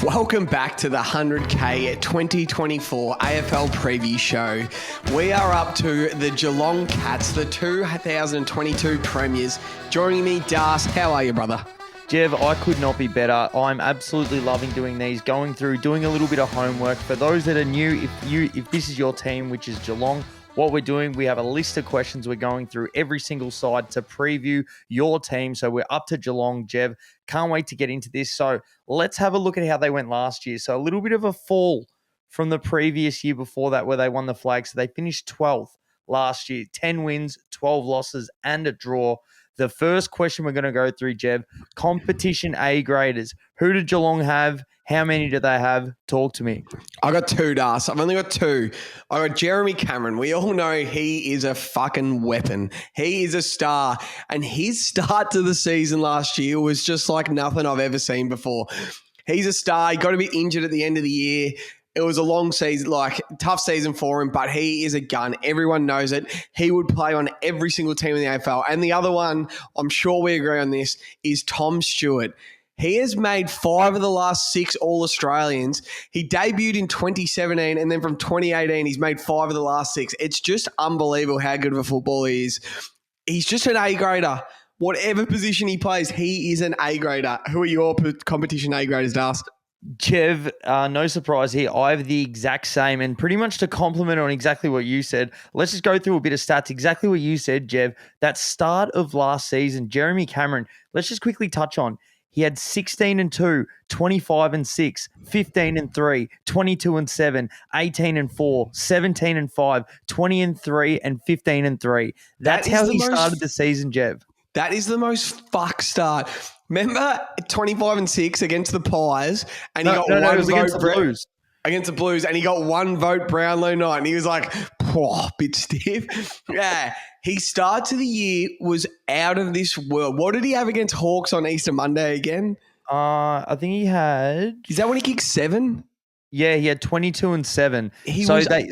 Welcome back to the 100K 2024 AFL preview show. We are up to the Geelong Cats, the 2022 premiers. Joining me, Das. How are you, brother? Jev, I could not be better. I'm absolutely loving doing these, doing a little bit of homework. For those that are new, if this is your team, which is Geelong, what we're doing, we have a list of questions we're going through every single side to preview your team. So we're up to Geelong, Jev. Can't wait to get into this. So let's have a look at how they went last year. So a little bit of a fall from the previous year before that where they won the flag. So they finished 12th last year, 10 wins, 12 losses, and a draw. The first question we're going to go through, Jev, competition A graders. Who did Geelong have? How many do they have? Talk to me. I got two, Das. I've only got two. I got Jeremy Cameron. We all know he is a fucking weapon. He is a star. And his start to the season last year was just like nothing I've ever seen before. He's a star. He got a bit injured at the end of the year. It was a long season, like tough season for him, but he is a gun. Everyone knows it. He would play on every single team in the AFL. And the other one, I'm sure we agree on this, is Tom Stewart. He has made 5 of the last 6 All-Australians. He debuted in 2017, and then from 2018, he's made 5 of the last 6. It's just unbelievable how good of a footballer he is. He's just an A-grader. Whatever position he plays, he is an A-grader. Who are your competition A-graders, Das? Jev, no surprise here. I have the exact same, and pretty much to compliment on exactly what you said, let's just go through a bit of stats. Exactly what you said, Jev. That start of last season, Jeremy Cameron, let's just quickly touch on. He had 16-2, 25-6, 15-3, 22-7, 18-4, 17-5, 20-3, and 15-3. That's how he started the season, Jev. That is the most fuck start. Remember 25-6 against the Pies, and he got one vote against the Blues. Against the Blues, and he got 1 vote Brownlow night, and he was like, bit stiff. Yeah, his start to the year was out of this world. What did he have against Hawks on Easter Monday again? I think he had... Is that when he kicked 7? Yeah, he had 22-7.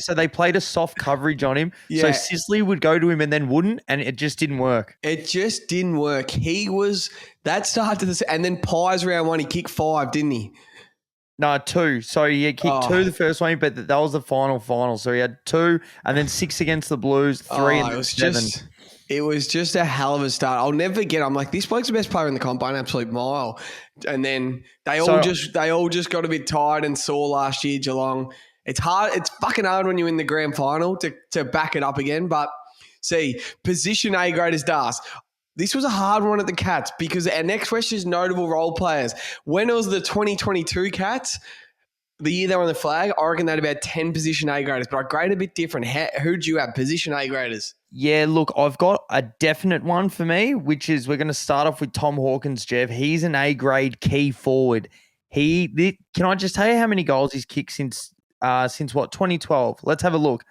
So they played a soft coverage on him. Yeah. So Sisley would go to him and then wouldn't, and it just didn't work. It just didn't work. He was that start to the and then Pies round 1, he kicked 5, didn't he? No, 2. So he kicked 2 the first one, but that was the final. So he had 2 and then 6 against the Blues, 3 and then 7. It was just a hell of a start. I'll never forget. I'm like, this bloke's the best player in the comp by an absolute mile. And then they all just got a bit tired and sore last year, Geelong. It's hard. It's fucking hard when you're in the grand final to back it up again. But see, position A graders, Das. This was a hard one at the Cats because our next question is notable role players. When it was the 2022 Cats, the year they were on the flag, I reckon they had about 10 position A graders, but I grade a bit different. Who do you have? Position A graders? Yeah, look, I've got a definite one for me, which is we're going to start off with Tom Hawkins, Jev. He's an A-grade key forward. Can I just tell you how many goals he's kicked since 2012? Let's have a look.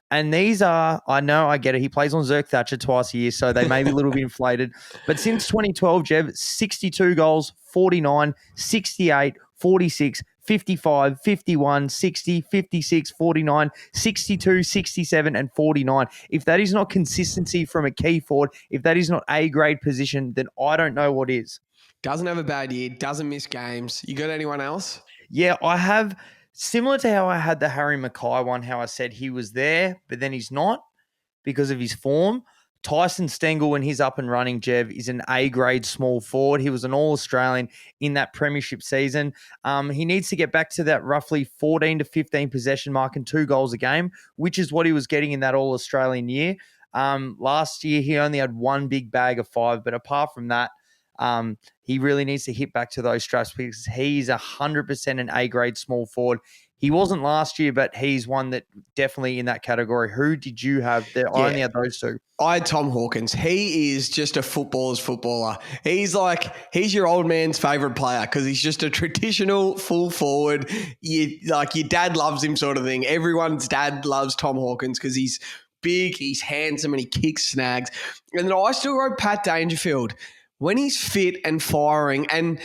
And these are, I know, I get it. He plays on Zerk Thatcher twice a year, so they may be a little bit inflated. But since 2012, Jev, 62 goals, 49, 68, 46, 55, 51, 60, 56, 49, 62, 67, and 49. If that is not consistency from a key forward, if that is not A-grade position, then I don't know what is. Doesn't have a bad year, doesn't miss games. You got anyone else? Yeah, I have, similar to how I had the Harry Mackay one, how I said he was there, but then he's not because of his form. Tyson Stengel, when he's up and running, Jev, is an A-grade small forward. He was an All-Australian in that premiership season. He needs to get back to that roughly 14 to 15 possession mark and 2 goals a game, which is what he was getting in that All-Australian year. Last year, he only had 1 big bag of 5, but apart from that, he really needs to hit back to those straps because he's 100% an A-grade small forward. He wasn't last year, but he's one that definitely in that category. Who did you have there? I only had those 2. I had Tom Hawkins. He is just a footballer's footballer. He's your old man's favourite player because he's just a traditional full forward. Your dad loves him sort of thing. Everyone's dad loves Tom Hawkins because he's big, he's handsome, and he kicks snags. And then I still wrote Pat Dangerfield. When he's fit and firing, and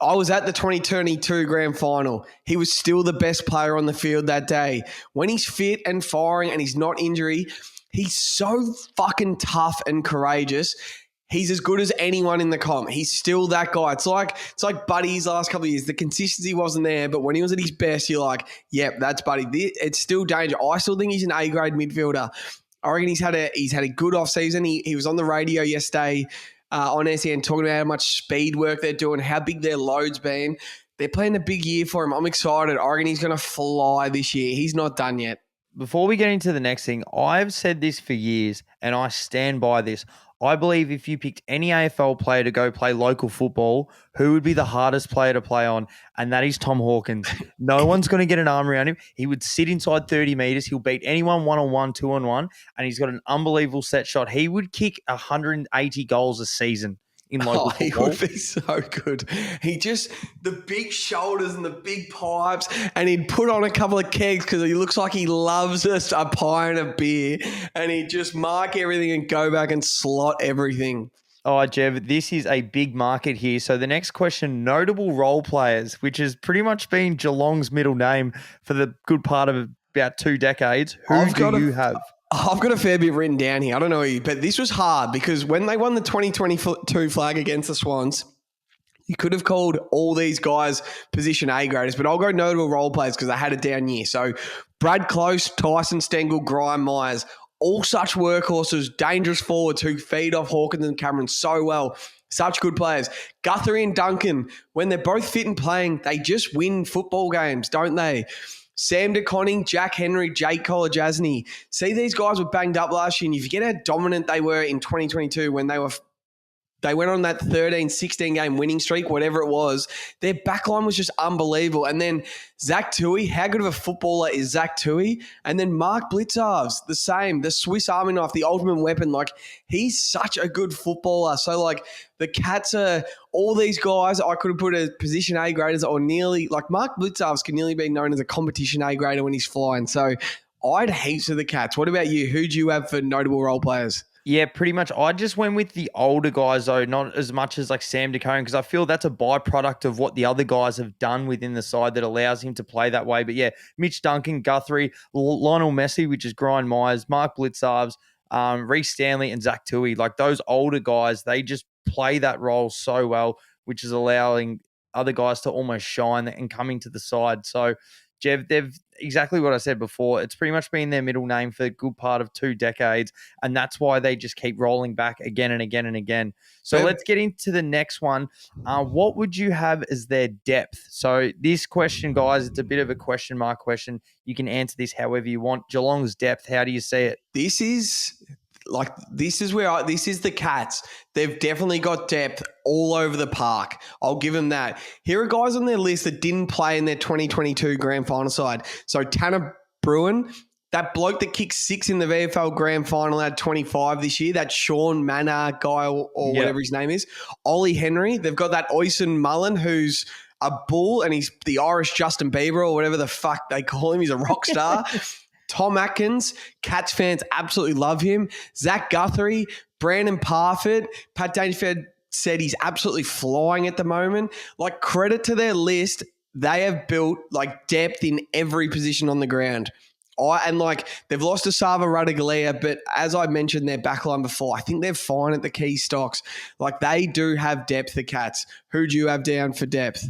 I was at the 2022 grand final. He was still the best player on the field that day. When he's fit and firing and he's not injury, he's so fucking tough and courageous. He's as good as anyone in the comp. He's still that guy. It's like Buddy's last couple of years. The consistency wasn't there, but when he was at his best, you're like, yep, that's Buddy. It's still danger. I still think he's an A-grade midfielder. I reckon he's had a good offseason. He was on the radio yesterday on SEN talking about how much speed work they're doing, how big their load's been. They're playing a big year for him. I'm excited. I reckon he's going to fly this year. He's not done yet. Before we get into the next thing, I've said this for years and I stand by this. I believe if you picked any AFL player to go play local football, who would be the hardest player to play on? And that is Tom Hawkins. No one's going to get an arm around him. He would sit inside 30 metres. He'll beat anyone 1-on-1, 2-on-1, and he's got an unbelievable set shot. He would kick 180 goals a season in local football. He would be so good. The big shoulders and the big pipes, and he'd put on a couple of kegs because he looks like he loves a pie and a beer, and he'd just mark everything and go back and slot everything. All right, Jev, this is a big market here. So the next question, notable role players, which has pretty much been Geelong's middle name for the good part of about 2 decades. Who do you have? I've got a fair bit written down here. I don't know you, but this was hard because when they won the 2022 flag against the Swans, you could have called all these guys position A graders, but I'll go notable role players because I had it down here. So Brad Close, Tyson Stengel, Grime Myers, all such workhorses, dangerous forwards who feed off Hawkins and Cameron so well. Such good players. Guthrie and Duncan, when they're both fit and playing, they just win football games, don't they? Sam DeConning, Jack Henry, Jake Kolajasny. See, these guys were banged up last year, and you forget how dominant they were in 2022 when they went on that 13, 16 game winning streak, whatever it was. Their backline was just unbelievable. And then Zach Tui, how good of a footballer is Zach Tui? And then Mark Blitzarves, the same, the Swiss Army knife, the ultimate weapon. Like, he's such a good footballer. So, like, the Cats are all these guys I could have put as position A graders or nearly, like Mark Blitzarves can nearly be known as a competition A grader when he's flying. So, I'd heaps of the Cats. What about you? Who do you have for notable role players? Yeah, pretty much. I just went with the older guys, though, not as much as like Sam DeCone, because I feel that's a byproduct of what the other guys have done within the side that allows him to play that way. But yeah, Mitch Duncan, Guthrie, Lionel Messi, which is Grind Myers, Mark Blitzarves, Reece Stanley, and Zach Tui. Like those older guys, they just play that role so well, which is allowing other guys to almost shine and coming to the side. So, Jev, they've exactly what I said before. It's pretty much been their middle name for a good part of 2 decades, and that's why they just keep rolling back again and again and again. So let's get into the next one. What would you have as their depth? So this question, guys, it's a bit of a question mark question. You can answer this however you want. Geelong's depth, how do you see it? This is the Cats. They've definitely got depth all over the park. I'll give them that. Here are guys on their list that didn't play in their 2022 grand final side. So Tanner Bruin, that bloke that kicked 6 in the VFL grand final, had 25 this year. That Sean Manor guy or whatever his name is. Ollie Henry. They've got that Oyson Mullen who's a bull and he's the Irish Justin Bieber or whatever the fuck they call him. He's a rock star. Tom Atkins, Cats fans absolutely love him. Zach Guthrie, Brandon Parfitt, Pat Dangerfield said he's absolutely flying at the moment. Like, credit to their list, they have built like depth in every position on the ground. They've lost to Sava Radigalea, but as I mentioned their backline before, I think they're fine at the key stocks. Like, they do have depth, the Cats. Who do you have down for depth?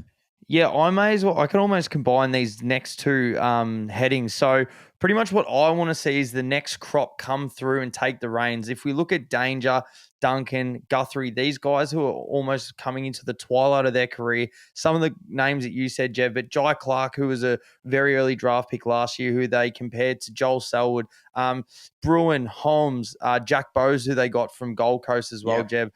Yeah, I can almost combine these next 2 headings. So pretty much what I want to see is the next crop come through and take the reins. If we look at Danger, Duncan, Guthrie, these guys who are almost coming into the twilight of their career, some of the names that you said, Jev, but Jai Clark, who was a very early draft pick last year, who they compared to Joel Selwood, Bruin, Holmes, Jack Bowes, who they got from Gold Coast as well, Jev.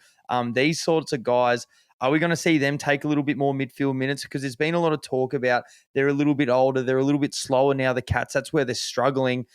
These sorts of guys, are we going to see them take a little bit more midfield minutes? Because there's been a lot of talk about they're a little bit older, they're a little bit slower now, the Cats. That's where they're struggling.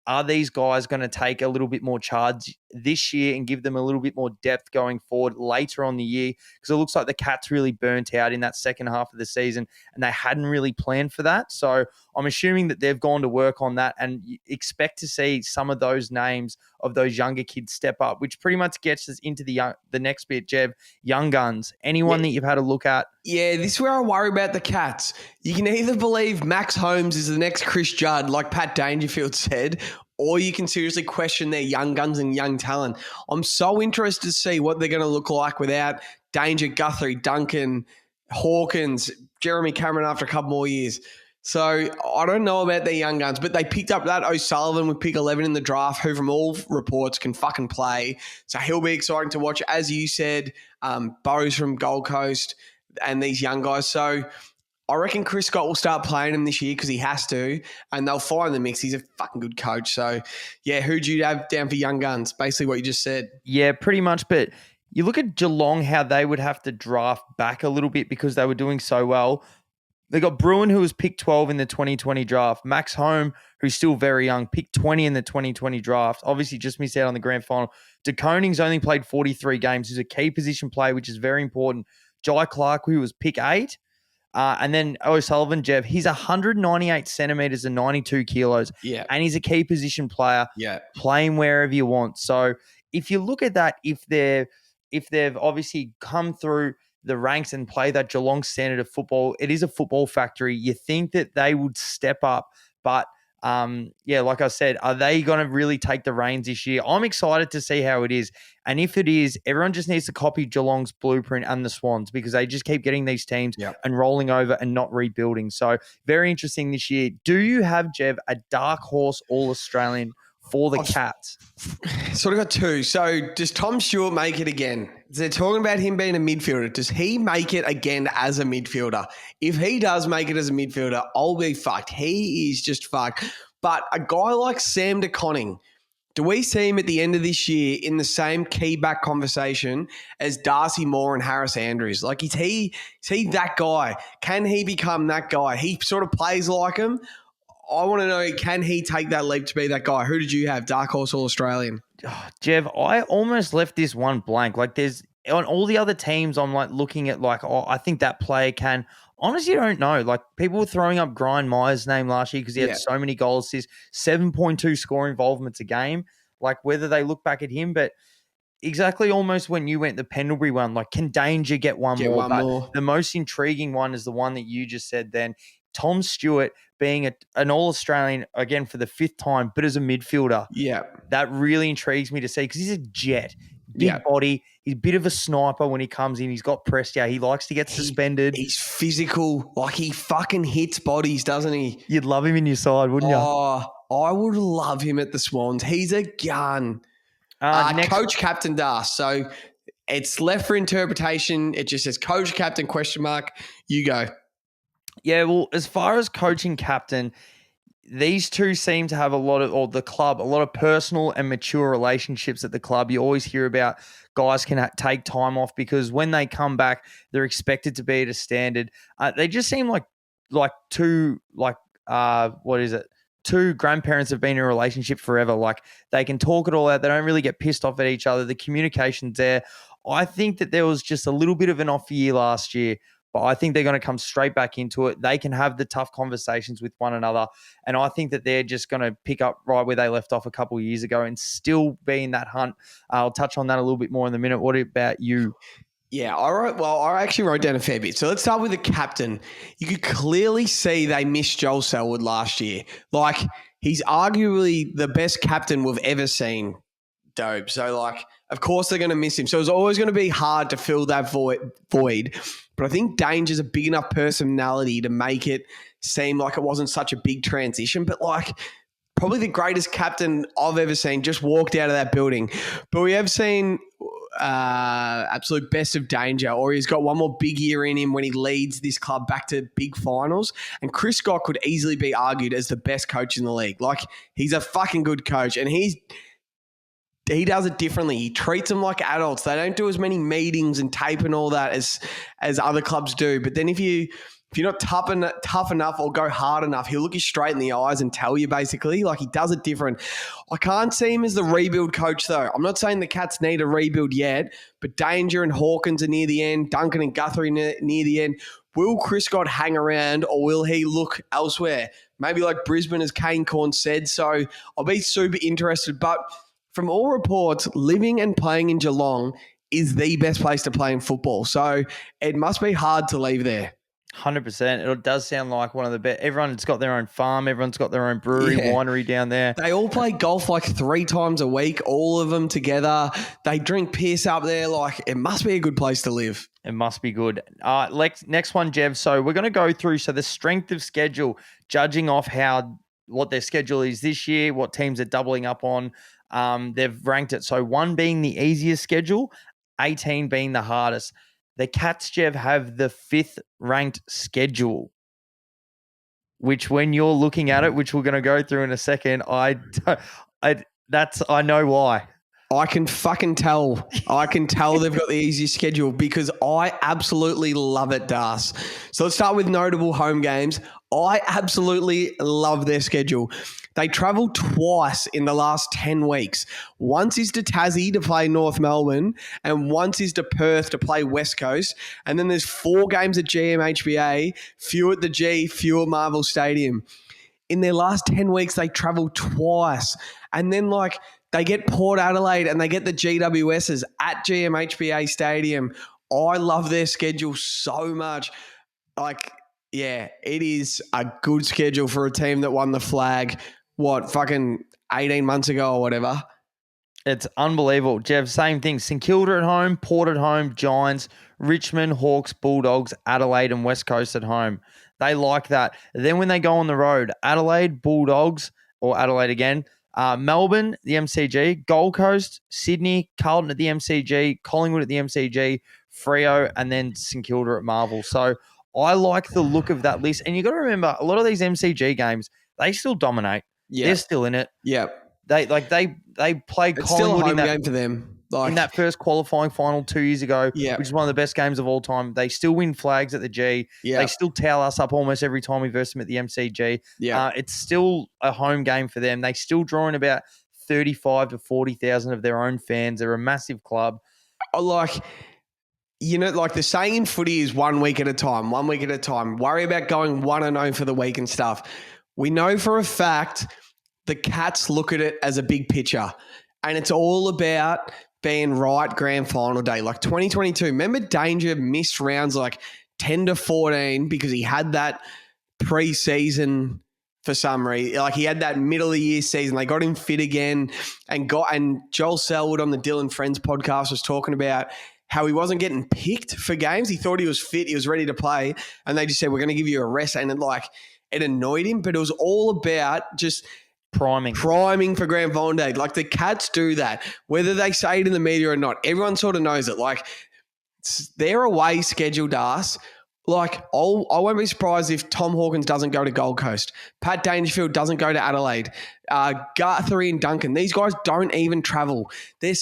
Are these guys going to take a little bit more charge this year and give them a little bit more depth going forward later on the year? Because it looks like the Cats really burnt out in that second half of the season and they hadn't really planned for that. So I'm assuming that they've gone to work on that and expect to see some of those names of those younger kids step up, which pretty much gets us into the next bit, Jev. Young guns. Anyone that you've had a look at? Yeah, this is where I worry about the Cats. You can either believe Max Holmes is the next Chris Judd, like Pat Dangerfield said, or you can seriously question their young guns and young talent. I'm so interested to see what they're going to look like without Danger, Guthrie, Duncan, Hawkins, Jeremy Cameron after a couple more years. So I don't know about their young guns, but they picked up that O'Sullivan with pick 11 in the draft, who from all reports can fucking play. So he'll be exciting to watch. As you said, Burrows from Gold Coast and these young guys. So I reckon Chris Scott will start playing him this year because he has to, and they'll find the mix. He's a fucking good coach. So, yeah, who'd you have down for young guns? Basically what you just said. Yeah, pretty much. But you look at Geelong, how they would have to draft back a little bit because they were doing so well. They got Bruin, who was picked 12 in the 2020 draft. Max Home, who's still very young, picked 20 in the 2020 draft. Obviously, just missed out on the grand final. De Koning's only played 43 games. He's a key position player, which is very important. Jai Clark, who was pick 8. And then O'Sullivan, Jev, he's 198 centimeters and 92 kilos. Yeah. And he's a key position player, playing wherever you want. So if you look at that, if they've obviously come through the ranks and play that Geelong standard of football, it is a football factory. You think that they would step up, but like I said, are they going to really take the reins this year? I'm excited to see how it is. And if it is, everyone just needs to copy Geelong's blueprint and the Swans because they just keep getting these teams and rolling over and not rebuilding. So very interesting this year. Do you have, Jev, a dark horse All-Australian for the Cats? Sort of got two. So does Tom Stewart make it again? They're talking about him being a midfielder. Does he make it again as a midfielder? If he does make it as a midfielder, I'll be fucked. He is just fucked. But a guy like Sam De Koning, do we see him at the end of this year in the same key back conversation as Darcy Moore and Harris Andrews? Like, is he that guy? Can he become that guy? He sort of plays like him. I want to know, can he take that leap to be that guy? Who did you have? Dark Horse All-Australian? Oh, Jev, I almost left this one blank. Like, there's on all the other teams, I'm like looking at like, I think that player can. Honestly, I don't know. Like, people were throwing up Brian Myers' name last year because he had so many goals, assists, 7.2 score involvements a game. Like, whether they look back at him, but exactly almost when you went the Pendlebury one, like, can Danger get one more? The most intriguing one is the one that you just said then. Tom Stewart being an All-Australian, again, for the 5th time, but as a midfielder. Yeah. That really intrigues me to see because he's a jet. Big body. He's a bit of a sniper when he comes in. He's got pressed out. He likes to get suspended. He's physical. Like, he fucking hits bodies, doesn't he? You'd love him in your side, wouldn't you? Oh, I would love him at the Swans. He's a gun. Coach Captain Das. So it's left for interpretation. It just says Coach Captain ? You go. Yeah, well, as far as coaching captain, these two seem to have a lot of personal and mature relationships at the club. You always hear about guys can take time off because when they come back, they're expected to be at a standard. They just seem like two grandparents have been in a relationship forever. Like, they can talk it all out. They don't really get pissed off at each other. The communication's there. I think that there was just a little bit of an off year last year. But I think they're going to come straight back into it. They can have the tough conversations with one another. And I think that they're just going to pick up right where they left off a couple of years ago and still be in that hunt. I'll touch on that a little bit more in a minute. What about you? Yeah, I actually wrote down a fair bit. So let's start with the captain. You could clearly see they missed Joel Selwood last year. Like, he's arguably the best captain we've ever seen, Dobe. So, like, of course they're going to miss him. So it's always going to be hard to fill that void. But I think Danger's a big enough personality to make it seem like it wasn't such a big transition. But, like, probably the greatest captain I've ever seen just walked out of that building. But we have seen absolute best of Danger, or he's got one more big year in him when he leads this club back to big finals. And Chris Scott could easily be argued as the best coach in the league. Like, he's a fucking good coach, and he does it differently. He treats them like adults. They don't do as many meetings and tape and all that as other clubs do. But then if you're not tough enough or go hard enough, he'll look you straight in the eyes and tell you, basically. Like, he does it different. I can't see him as the rebuild coach, though. I'm not saying the Cats need a rebuild yet, but Danger and Hawkins are near the end. Duncan and Guthrie near the end. Will Chris Scott hang around, or will he look elsewhere? Maybe like Brisbane, as Kane Corn said. So I'll be super interested. But from all reports, living and playing in Geelong is the best place to play in football. So it must be hard to leave there. 100%. It does sound like one of the best. Everyone's got their own farm. Everyone's got their own brewery, Yeah. winery down there. They all play golf like 3 times a week, all of them together. They drink piss up there. Like, it must be a good place to live. It must be good. Next one, Jev. So we're going to go through the strength of schedule, judging off what their schedule is this year, what teams are doubling up on. They've ranked it. So 1 being the easiest schedule, 18 being the hardest. The Cats, Jev, have the 5th ranked schedule, which when you're looking at it, which we're going to go through in a second, I know why. I can fucking tell. I can tell they've got the easiest schedule because I absolutely love it, Das. So let's start with notable home games. I absolutely love their schedule. They travel twice in the last 10 weeks. Once is to Tassie to play North Melbourne, and once is to Perth to play West Coast. And then there's 4 games at GMHBA, few at the G, few at Marvel Stadium. In their last 10 weeks, they travel twice. And then, they get Port Adelaide and they get the GWSs at GMHBA Stadium. I love their schedule so much. It is a good schedule for a team that won the flag, fucking 18 months ago or whatever. It's unbelievable. Jeff, same thing. St Kilda at home, Port at home, Giants, Richmond, Hawks, Bulldogs, Adelaide and West Coast at home. They like that. Then when they go on the road, Adelaide, Bulldogs, or Adelaide again, Melbourne, the MCG, Gold Coast, Sydney, Carlton at the MCG, Collingwood at the MCG, Freo, and then St Kilda at Marvel. So I like the look of that list. And you got to remember, a lot of these MCG games, they still dominate. Yeah. They're still in it. Yeah. They played it's Collingwood still a home game for them. In that first qualifying final 2 years ago, which is one of the best games of all time. They still win flags at the G. They still towel us up almost every time we verse them at the MCG. It's still a home game for them. They still draw in about 35 to 40,000 of their own fans. They're a massive club. The saying in footy is 1 week at a time, 1 week at a time. Worry about going 1-0 for the week and stuff. We know for a fact the Cats look at it as a big picture, and it's all about being right grand final day. Like 2022, remember Danger missed rounds 10 to 14 because he had that pre-season for some reason. He had that middle of the year season. They got him fit again, and Joel Selwood on the Dylan Friends podcast was talking about how he wasn't getting picked for games. He thought he was fit, he was ready to play, and they just said, we're going to give you a rest. And it annoyed him, but it was all about just priming for grand final day. The Cats do that, whether they say it in the media or not. Everyone sort of knows it. Their away schedule, Das. I won't be surprised if Tom Hawkins doesn't go to Gold Coast. Pat Dangerfield doesn't go to Adelaide. Guthrie and Duncan, these guys don't even travel. They're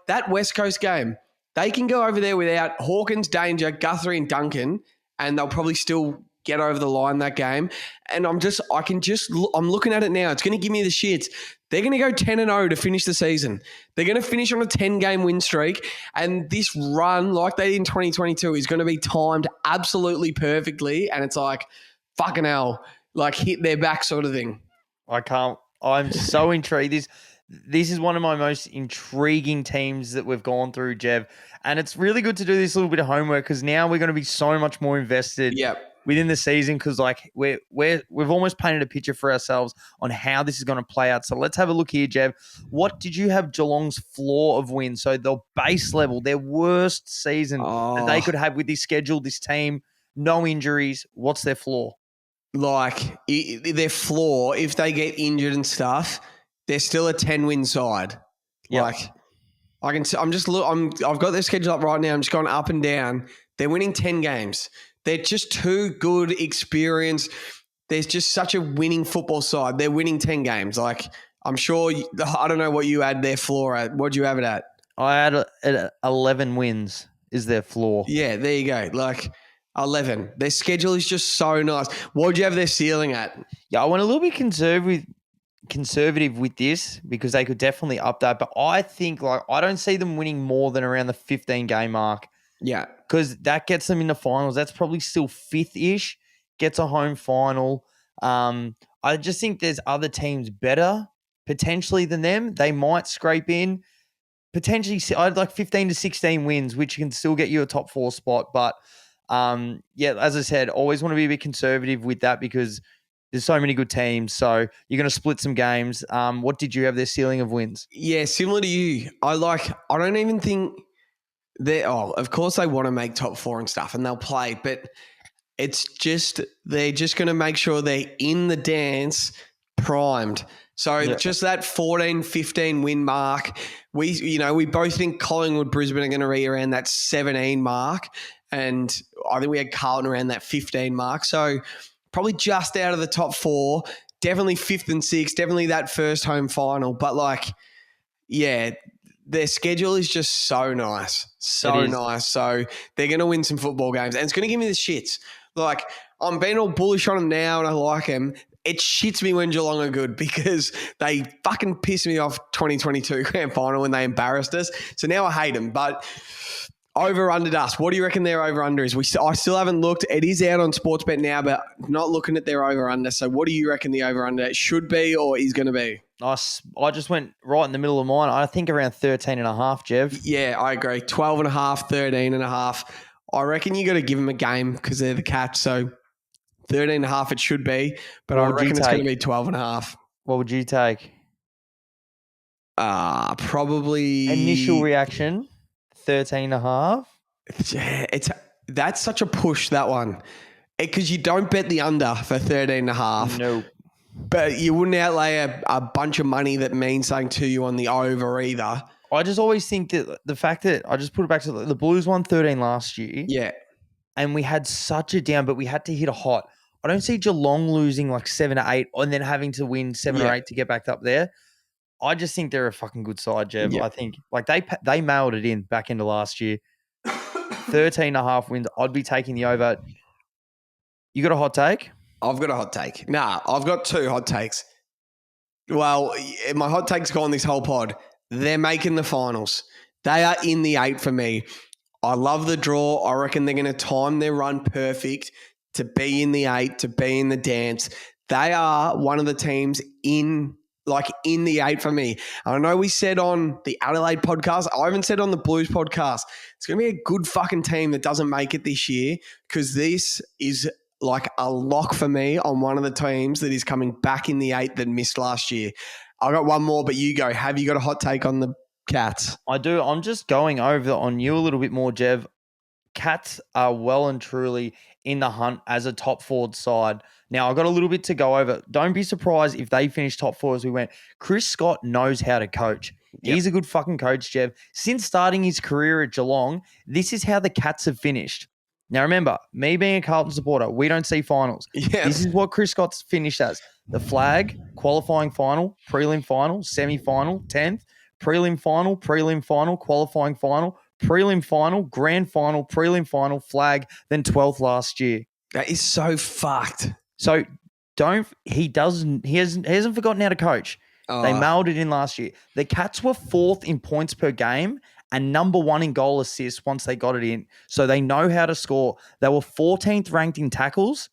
that West Coast game. They can go over there without Hawkins, Danger, Guthrie and Duncan, and they'll probably still get over the line that game. And I'm looking at it now. It's going to give me the shits. They're going to go 10-0 to finish the season. They're going to finish on a 10-game win streak. And this run, like they did in 2022, is going to be timed absolutely perfectly. And it's fucking hell, hit their back sort of thing. I'm so intrigued. This is one of my most intriguing teams that we've gone through, Jev. And it's really good to do this little bit of homework because now we're going to be so much more invested within the season because we've almost painted a picture for ourselves on how this is going to play out. So let's have a look here, Jev. What did you have Geelong's floor of wins? So the base level, their worst season that they could have with this schedule, this team, no injuries. What's their floor? Their floor, if they get injured and stuff, they're still a 10-win side. Yep. I've got their schedule up right now. I'm just going up and down. They're winning 10 games. They're just too good, experienced. There's just such a winning football side. They're winning 10 games. I'm sure, I don't know what you had their floor at. What'd you have it at? I had 11 wins is their floor. Yeah, there you go. 11. Their schedule is just so nice. What'd you have their ceiling at? Yeah, I went a little bit conservative with this because they could definitely up that. But I think I don't see them winning more than around the 15-game mark. Yeah. Because that gets them in the finals. That's probably still 5th-ish, gets a home final. I just think there's other teams better potentially than them. They might scrape in. Potentially, I'd 15 to 16 wins, which can still get you a top 4 spot. But Yeah, as I said, always want to be a bit conservative with that because there's so many good teams. So you're going to split some games. What did you have their ceiling of wins? Yeah, similar to you. I don't even think of course they want to make top 4 and stuff and they'll play, but it's just they're just going to make sure they're in the dance primed. So just that 14, 15 win mark. We both think Collingwood, Brisbane are going to be around that 17 mark. And I think we had Carlton around that 15 mark. So probably just out of the top 4, definitely 5th and 6th, definitely that first home final. But their schedule is just so nice. So nice. So they're going to win some football games. And it's going to give me the shits. Like, I'm being all bullish on them now and I like them. It shits me when Geelong are good because they fucking pissed me off 2022 grand final when they embarrassed us. So now I hate them. But over under dust. What do you reckon their over under is? I still haven't looked. It is out on Sportsbet now, but not looking at their over under. So what do you reckon the over under should be or is going to be? I just went right in the middle of mine. I think around 13.5, Jev. Yeah, I agree. 12.5, 13.5. I reckon you got to give them a game because they're the Cats. So 13.5 it should be, but I reckon it's going to be 12.5. What would you take? Probably initial reaction 13.5. That's such a push, that one, because you don't bet the under for 13.5. No. But you wouldn't outlay a bunch of money that means something to you on the over either. I just always think that the fact that I just put it back to the Blues won 13 last year. Yeah. And we had such a down, but we had to hit a hot. I don't see Geelong losing like 7 or 8 and then having to win 7 or 8 to get back up there. I just think they're a fucking good side, Jev. Yeah. I think like they mailed it in back into last year. 13.5 wins. I'd be taking the over. You got a hot take? I've got a hot take. Nah, I've got 2 hot takes. Well, my hot take's gone this whole pod. They're making the finals. They are in the 8 for me. I love the draw. I reckon they're going to time their run perfect to be in the 8, to be in the dance. They are one of the teams in the 8 for me. And I know we said on the Adelaide podcast, I haven't said on the Blues podcast, it's going to be a good fucking team that doesn't make it this year because this is like a lock for me on one of the teams that is coming back in the 8 that missed last year. I got one more, but you go. Have you got a hot take on the Cats? I do. I'm just going over on you a little bit more, Jev. Cats are well and truly in the hunt as a top forward side. Now, I've got a little bit to go over. Don't be surprised if they finish top 4 as we went. Chris Scott knows how to coach. Yep. He's a good fucking coach, Jev. Since starting his career at Geelong, this is how the Cats have finished. Now, remember, me being a Carlton supporter, we don't see finals. Yes. This is what Chris Scott's finished as. The flag, qualifying final, prelim final, semi-final, 10th, prelim final, qualifying final, prelim final, grand final, prelim final, flag, then 12th last year. That is so fucked. So he hasn't forgotten how to coach. They mailed it in last year. The Cats were 4th in points per game and number 1 in goal assists once they got it in. So they know how to score. They were 14th ranked in tackles,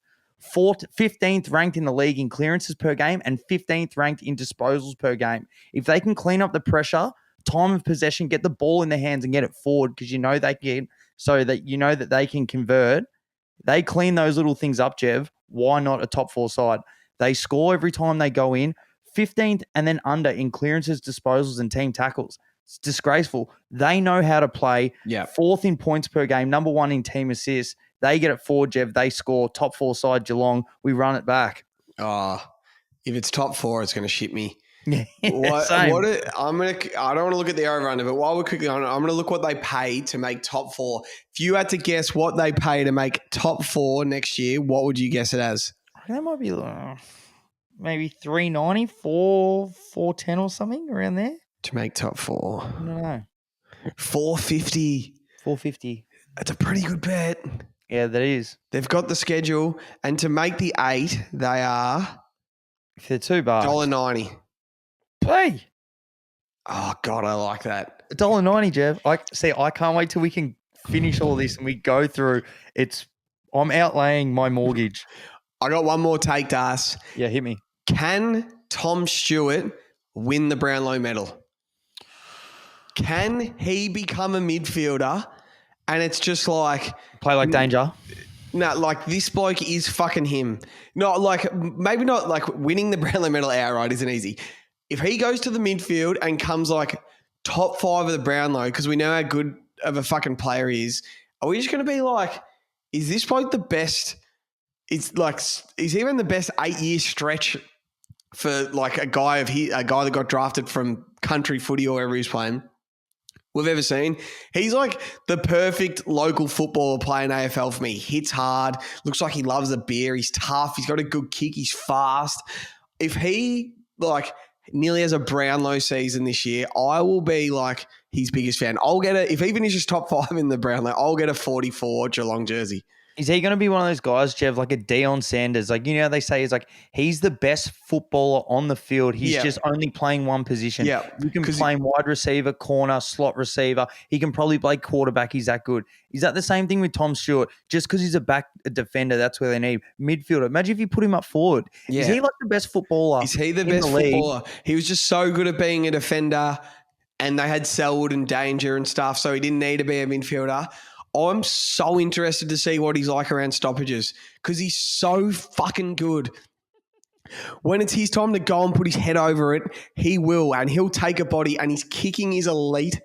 15th ranked in the league in clearances per game, and 15th ranked in disposals per game. If they can clean up the pressure, time of possession, get the ball in their hands and get it forward because you know they can, so that you know that they can convert. They clean those little things up, Jev. Why not a top 4 side? They score every time they go in, 15th and then under in clearances, disposals, and team tackles. It's disgraceful. They know how to play. Yeah. 4th in points per game, number 1 in team assists. They get it forward, Jev. They score. Top 4 side, Geelong. We run it back. If it's top 4, it's going to shit me. Yeah, I don't want to look at the over under, but while we're quickly on it, I'm going to look what they pay to make top 4. If you had to guess what they pay to make top 4 next year, what would you guess it as? That might be maybe 390, 410 or something around there. To make top 4. I don't know. 450. 450. That's a pretty good bet. Yeah, that is. They've got the schedule, and to make the 8, they are if they're $2. $1.90. Hey. Oh God, I like that. $1.90, Jev. I can't wait till we can finish all this and we go through. I'm outlaying my mortgage. I got one more take, Das. Yeah, hit me. Can Tom Stewart win the Brownlow medal? Can he become a midfielder And it's just like... Play like danger. No, like this bloke is fucking him. Not like, maybe not like winning the Brownlow medal outright isn't easy. If he goes to the midfield and comes like top 5 of the Brownlow, because we know how good of a fucking player he is, are we just going to be like, is this bloke the best? It's like, is he even the best 8-year stretch for like a guy that got drafted from country footy or wherever he's playing we've ever seen? He's like the perfect local footballer playing AFL for me. Hits hard, looks like he loves a beer, he's tough, he's got a good kick, he's fast. If he like nearly has a Brownlow season this year, I will be like his biggest fan. I'll get if he finishes top 5 in the Brownlow, I'll get a 44 Geelong jersey. Is he going to be one of those guys, Jev, like a Deion Sanders? Like, you know how they say he's the best footballer on the field. He's just only playing one position. Yeah. You can play him wide receiver, corner, slot receiver. He can probably play quarterback. He's that good. Is that the same thing with Tom Stewart? Just because he's a defender, that's where they need midfielder. Imagine if you put him up forward. Yeah. Is he like the best footballer? Is he the best footballer? He was just so good at being a defender, and they had Selwood and Danger and stuff, so he didn't need to be a midfielder. I'm so interested to see what he's like around stoppages because he's so fucking good. When it's his time to go and put his head over it, he will, and he'll take a body, and his kicking is elite.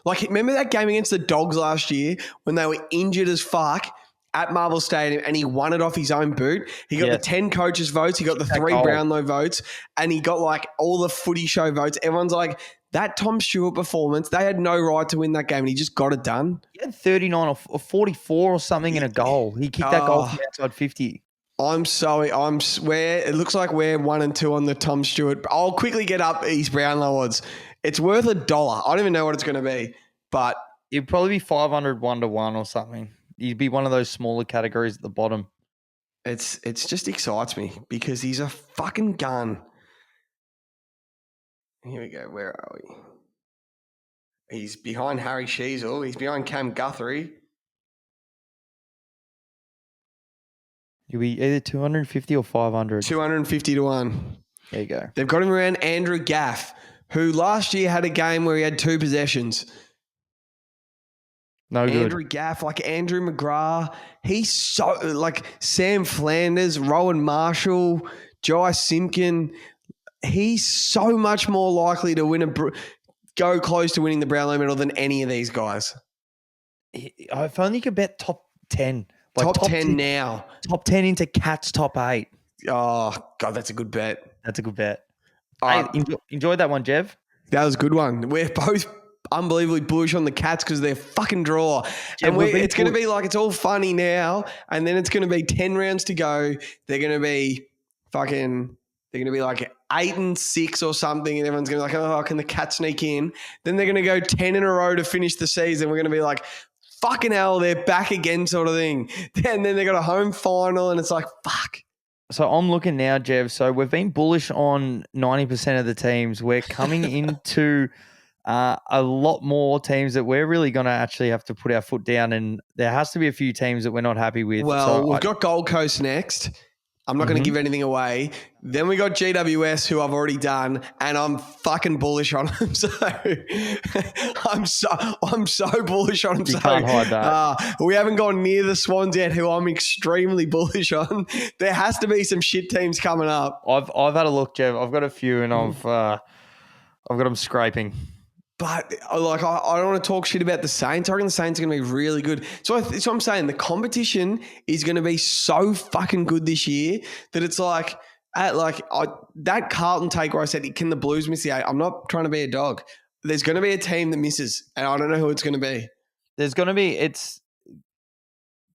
Like, remember that game against the Dogs last year when they were injured as fuck at Marvel Stadium and he won it off his own boot? He got the 10 coaches' votes, he got the 3 Brownlow votes, and he got like all the footy show votes. Everyone's like, that Tom Stewart performance, they had no right to win that game and he just got it done. He had 39 or 44 or something in a goal. He kicked that goal from outside 50. It looks like we're 1 and 2 on the Tom Stewart. I'll quickly get up his Brownlow odds. It's worth $1. I don't even know what it's going to be, but it'd probably be 500 1-1 or something. He'd be one of those smaller categories at the bottom. It's just excites me because he's a fucking gun. Here we go. Where are we? He's behind Harry Sheasel. He's behind Cam Guthrie. He'll be either 250 or 500. 250 to 1. There you go. They've got him around Andrew Gaff, who last year had a game where he had 2 possessions. No good. Andrew Gaff, like Andrew McGrath. He's so, like Sam Flanders, Rowan Marshall, Jai Simpkin. He's so much more likely to go close to winning the Brownlow medal than any of these guys. If only you could bet top 10. Like top 10 now. Top 10 into Cats top 8. Oh, God, that's a good bet. That's a good bet. Hey, enjoyed that one, Jev. That was a good one. We're both unbelievably bullish on the Cats because they're fucking draw. And it's going to be like, it's all funny now, and then it's going to be 10 rounds to go. They're going to be like 8 and 6 or something, and everyone's going to be like, oh, can the Cats sneak in? Then they're going to go 10 in a row to finish the season. We're going to be like, fucking hell, they're back again sort of thing. And then they got a home final, and it's like, fuck. So I'm looking now, Jev. So we've been bullish on 90% of the teams. We're coming into a lot more teams that we're really going to actually have to put our foot down, and there has to be a few teams that we're not happy with. Well, we've got Gold Coast next. I'm not going to give anything away. Then we got GWS, who I've already done, and I'm fucking bullish on them. So I'm so bullish on them. You can't hide that. We haven't gone near the Swans yet, who I'm extremely bullish on. There has to be some shit teams coming up. I've had a look, Jev. I've got a few, and I've got them scraping. But like, I don't want to talk shit about the Saints. I reckon the Saints are going to be really good. So I'm saying the competition is going to be so fucking good this year that it's like, that Carlton take where I said, can the Blues miss the 8? I'm not trying to be a dog. There's going to be a team that misses, and I don't know who it's going to be. There's going to be, it's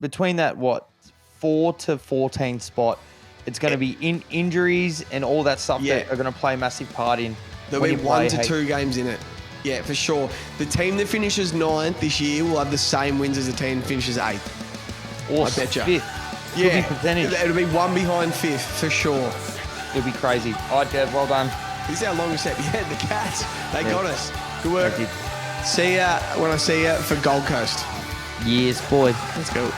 between that, 4 to 14 spot. It's going to be injuries and all that stuff that are going to play a massive part in. There'll be 1 to 2 games in it. Yeah, for sure. The team that finishes 9th this year will have the same wins as the team that finishes 8th. Or I bet you. 5th. Yeah, percentage. It'll be 1 behind 5th for sure. It'll be crazy. All right, Jev, well done. This is our longest step. Yeah, the Cats, they got us. Good work. See ya when I see ya for Gold Coast. Yes, boy. Let's go.